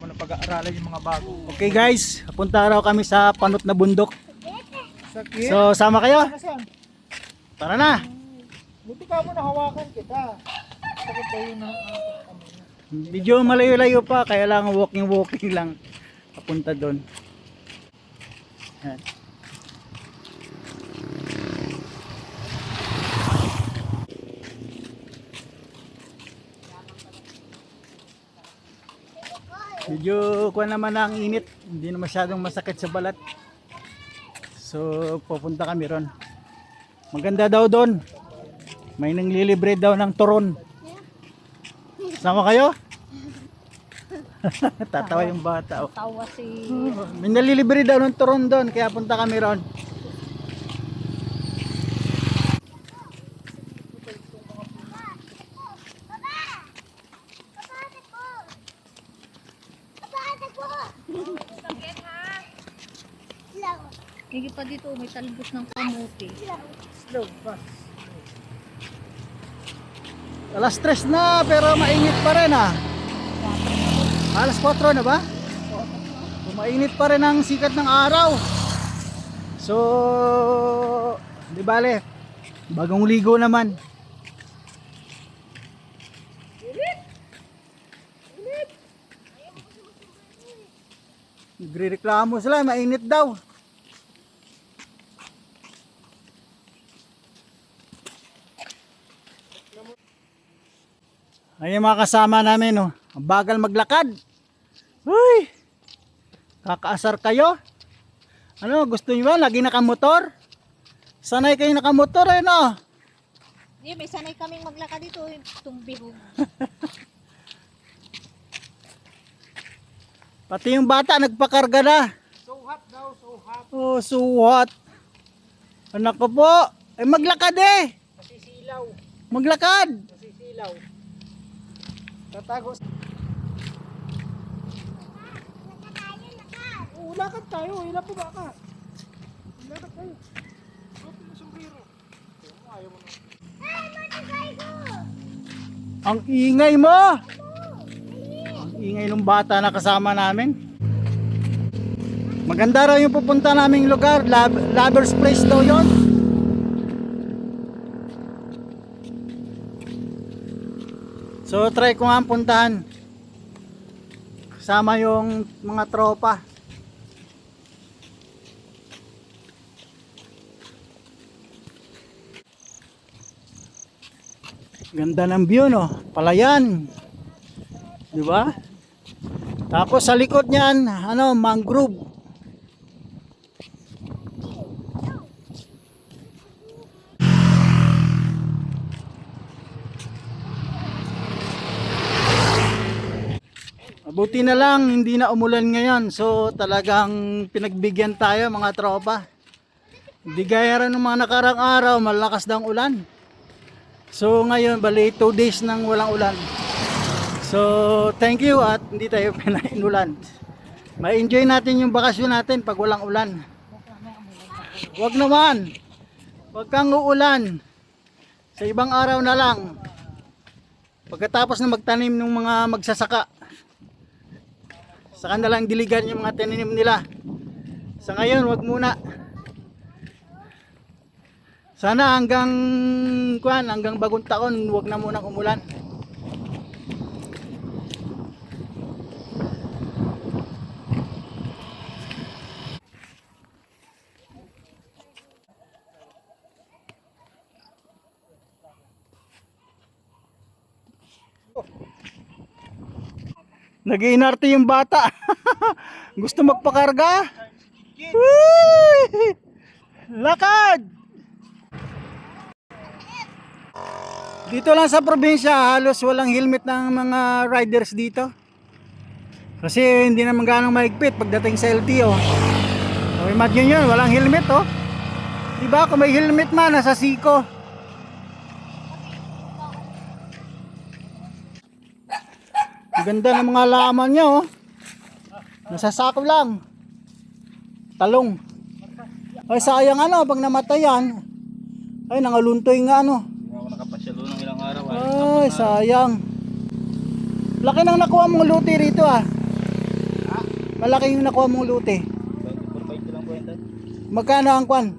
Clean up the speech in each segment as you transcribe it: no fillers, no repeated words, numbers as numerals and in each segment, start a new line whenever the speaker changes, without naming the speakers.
na pag-aaralan yung mga bago.
Okay guys, punta raw kami sa panot na bundok.
Sakit.
So, sama kayo?
Nasaan?
Tara na!
Buti ka mo nahawakan kita. Sakit tayo na.
Medyo malayo-layo pa, kaya lang walking lang papunta doon. Yan. Medyo kuha naman ang init, hindi na masyadong masakit sa balat. So pupunta kami ron. Maganda daw doon. May nanglilibre daw ng turon. Sama kayo? Tatawa yung bata. Oh.
Tawa si...
May nalilibre daw ng turon doon, kaya punta kami ron.
Higit pa dito, may talbos ng kamuti.
Slow, fast.
Alas 3 na, pero mainit pa rin ah. Alas 4 na ba? So, mainit pa rin ang sikat ng araw. So, di bale, bagong ligo naman. Nagrereklamo sila, mainit daw. Ayun mga kasama namin, oh. Ang bagal maglakad. Uy! Kakaasar kayo? Ano, gusto niyo ba? Lagi nakamotor? Sanay kayo nakamotor eh, no?
May sanay kaming maglakad dito, itong bihog.
Pati yung bata nagpakarga na.
So hot daw, so hot.
Oh, so hot. Anak ko po. Eh, maglakad eh.
Nasisilaw.
Maglakad.
Nasisilaw. Tatago. Oo, lakad tayo. Hila po ba ka? Lakad tayo. Bakit mo sombrero? Ayaw mo na.
Ang ingay mo. Ang ingay ng bata na kasama namin. Maganda raw yung pupunta naming lugar. Lover's Place daw yun. So try ko nga ang puntahan. Kasama yung mga tropa. Ganda ng view, no? Palayan. Di ba? Tapos sa likod niyan, ano, mangrove. Buti na lang hindi na umulan ngayon. So talagang pinagbigyan tayo mga tropa. Hindi gaya rin ng mga nakarang araw, malakas daw ang ulan. So ngayon bali 2 days nang walang ulan. So thank you at hindi tayo pinainulan. Ma-enjoy natin yung bakasyon natin pag walang ulan. Wag naman. Wag kang uulan. Sa ibang araw na lang. Pagkatapos na magtanim ng mga magsasaka. Sa kanilang diligan yung mga tinanim nila. Sa ngayon, wag muna. Sana hanggang bagong taon, wag na munang umulan. Nag-iinarte yung bata. Gusto magpakarga? Uy! Lakad! Dito lang sa probinsya, halos walang helmet ng mga riders dito. Kasi hindi naman ganong mahigpit pagdating sa LTO. So, imagine yun, walang helmet, oh. Diba, kung may helmet man, nasa siko. Ang ganda ng mga laman niya, oh. Nasasako lang. Talong. Ay sayang ano, pag namatay yan. Ay nangaluntoy nga ano.
Hindi ako nakapasyalo ng ilang araw.
Ay sayang. Laki nang nakuha mong luti rito ah. Malaki yung nakuha mong lote.
24.5 lang po yan tayo.
Magkano ang kwan?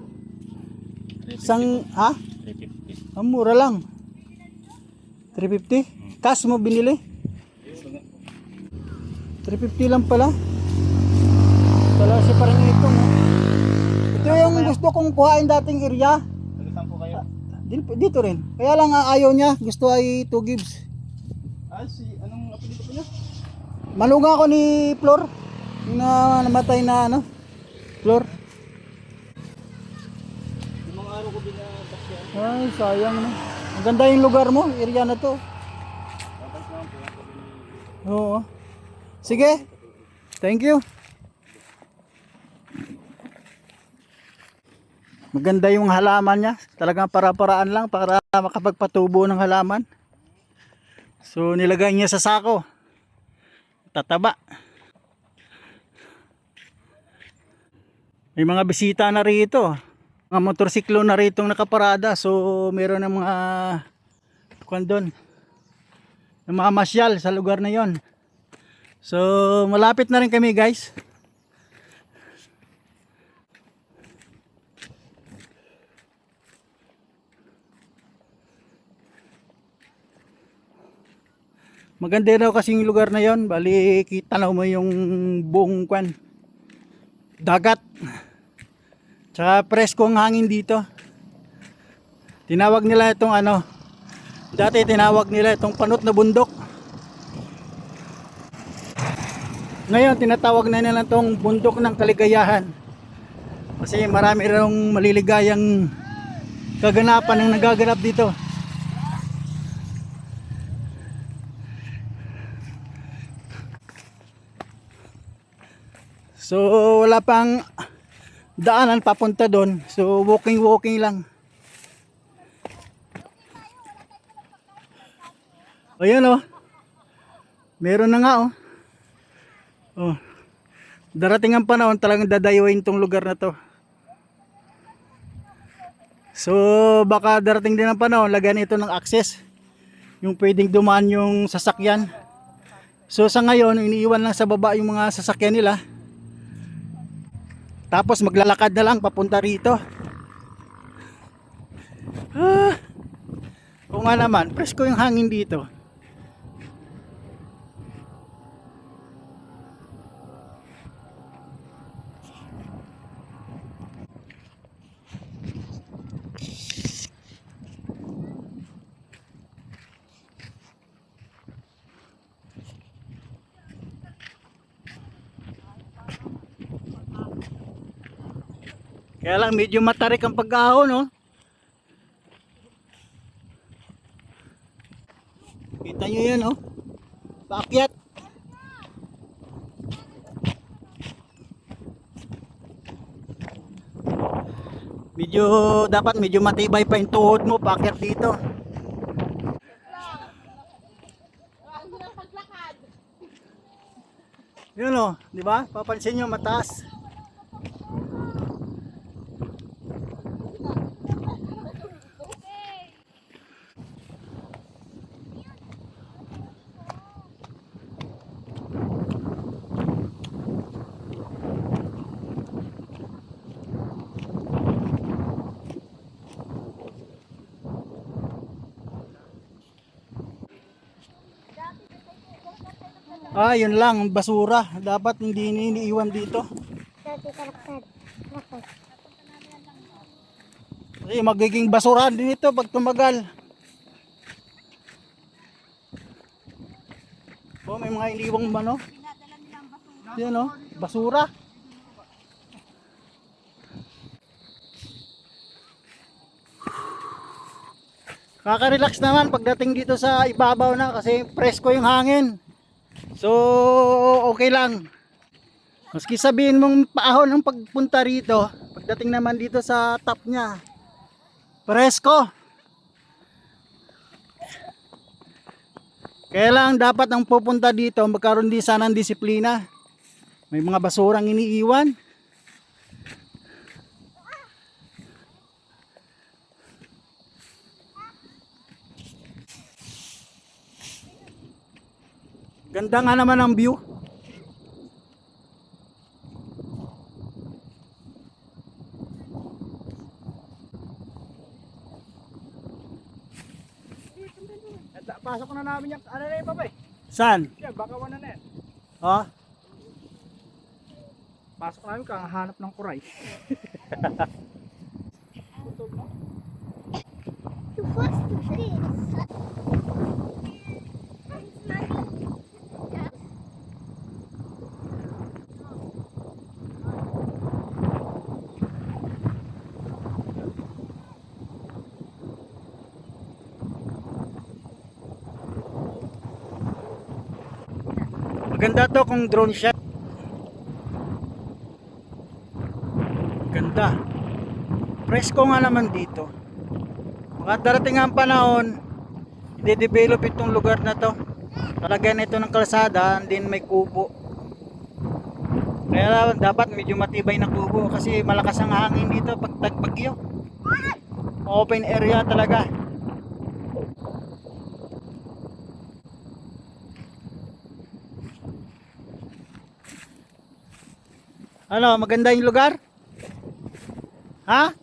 Isang, ha?
350.
Ang mura lang. 350? Cash mo binili? 350 lang pala. Wala si parang ito, no? Ito yung gusto kong kuhain dating area.
Nag-saan po kayo?
Dito rin. Kaya lang ayaw niya. Gusto ay 2 gives.
Anong apelido po niya?
Maluga ako ni Flor. Yung namatay na ano? Flor.
Yung mga araw ko din na bakyan.
Ay, sayang no. Ang ganda yung lugar mo. Area na to.
Tapos naman po yan po din.
Oo. Sige. Thank you. Maganda yung halaman niya. Talagang para-paraan lang para makapagpatubo ng halaman. So nilagay niya sa sako. Tataba. May mga bisita na rito. Mga motorsiklo na rito nakaparada. So meron ng mga kondon. Ng mga masyal sa lugar na yon. So malapit na rin kami guys. Maganda raw kasi yung lugar na yon. Bali kita na mo yung buong kwan. Dagat. Tsaka presko ang hangin dito. Tinawag nila itong ano. Dati tinawag nila itong panot na bundok. Ngayon tinatawag na nila itong bundok ng kaligayahan. Kasi marami raw maliligayang kaganapan ang nagaganap dito. So wala pang daanan papunta doon. So walking lang. Ayan oh. Meron na nga oh. Oh. Darating ang panahon talagang dadayuin tong lugar na to. So baka darating din ang panahon lagyan ito ng access. Yung pwedeng dumaan yung sasakyan. So sa ngayon iniiwan lang sa baba yung mga sasakyan nila. Tapos maglalakad na lang papunta rito. O nga naman, presko yung hangin dito. Kaya lang medyo matarik ang pag-ahon, no? Kita nyo yan, no? Paakyat. Dapat medyo matibay pa yung tuhod mo paakyat dito. Yun, no? Di ba? Papansin nyo, mataas. Yun lang, basura. Dapat hindi iniiwan dito. Kasi magiging basura din ito pag tumagal. Oh, may mga iliwang ano? Yan oh, basura. Kaka-relax naman pagdating dito sa ibabaw na kasi presko yung hangin. So, okay lang. Maski sabihin mong paahon ang pagpunta rito, pagdating naman dito sa top niya, presko. Kaya lang dapat ang pupunta dito, magkaroon din sana ng disiplina. May mga basurang iniiwan. Ganda nga naman ang view.
pasok na namin yung, ano na yun pa ba eh?
Saan?
Yan, baka wala na yan.
Oh?
Pasok namin hanap ng kuray.
Too fast to finish.
Maganda to kung drone shot. Ganda. Presko nga naman dito. Mga darating ang panahon, i-develop itong lugar na to. Talagyan ito ng kalsada, din may kubo. Kaya dapat medyo matibay na kubo kasi malakas ang hangin dito pag tagbagyo. Open area talaga. Ano, maganda yung lugar? Ha?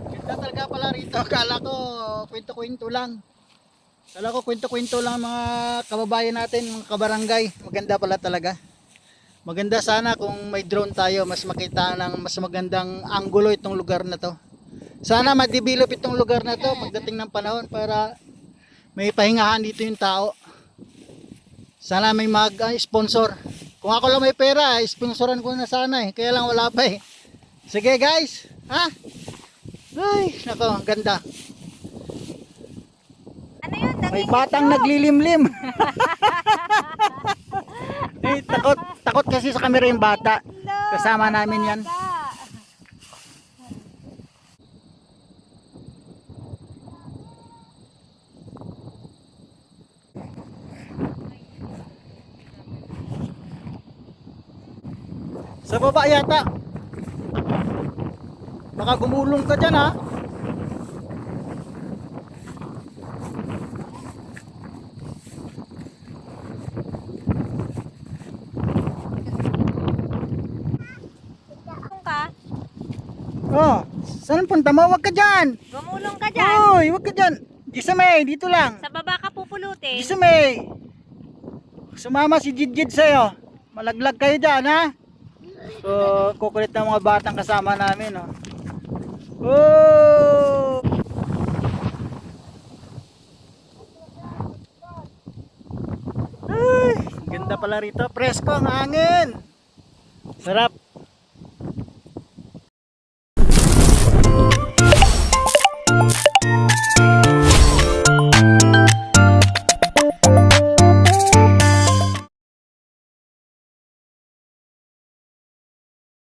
Ganda talaga pala rito. Akala ko kwento-kwento lang. Akala ko kwento-kwento lang mga kababayan natin, mga kabarangay. Maganda pala talaga. Maganda sana kung may drone tayo, mas makita ng mas magandang anggulo itong lugar na to. Sana ma-develop itong lugar na to pagdating ng panahon para may pahingahan dito yung tao. Sana may mag-sponsor. Kung ako lang may pera, sponsoran ko na sana eh. Kaya lang wala pa eh. Sige guys, ha? Ay, nako, ganda.
Ano yun?
May batang naglilimlim. Eh, takot kasi sa camera yung bata. Kasama namin yan. Sa baba yata. Baka gumulong ka dyan ha.
Ka?
Oh, saan punta mo? Huwag ka dyan.
Gumulong ka dyan.
Uy, huwag ka dyan. Gisame, dito lang.
Sa baba ka pupulutin.
Gisame. Sumama si Jidjid sa'yo. Malaglag kayo dyan ha. So, kukulit ng mga batang kasama namin oh. Oh! Ay, ganda pala rito. Presko ang hangin. Sarap.